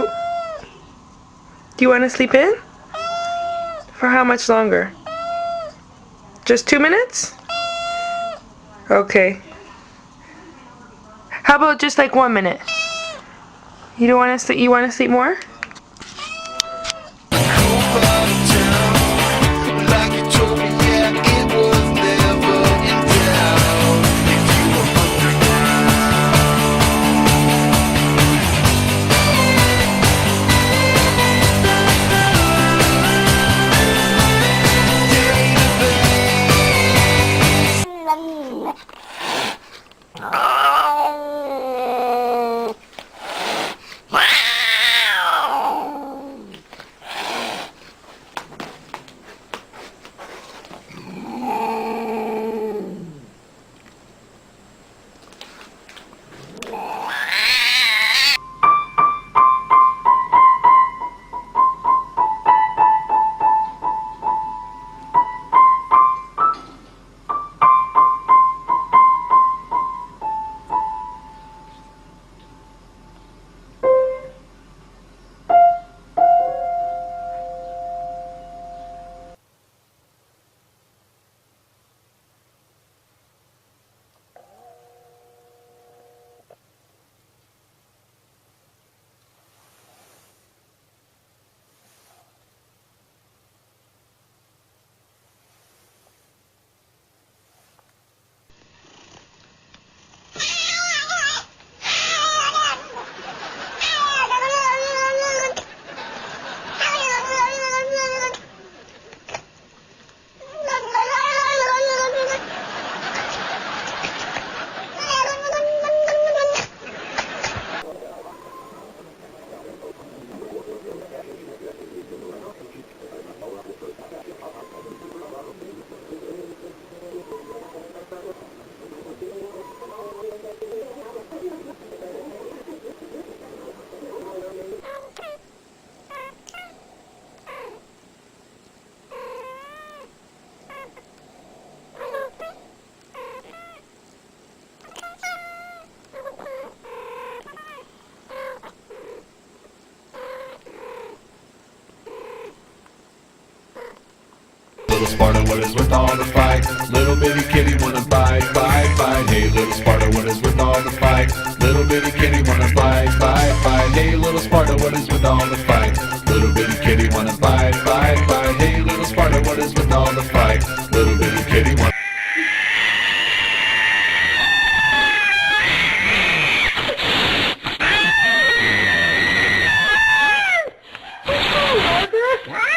Do you want to sleep in? For how much longer? Just 2 minutes? Okay. How about just like 1 minute? You don't want to sleep? You want to sleep more? Little Sparta, what is with all the fight? Little bitty kitty wanna bite, bite, bite. Hey, little Sparta, what is with all the fight? Little bitty kitty wanna bite, bite, bite. Hey, little Sparta, what is with all the fight? Little bitty kitty wanna bite, bite, bite. Hey, little Sparta, what is with all the fight? Little bitty kitty wanna. What?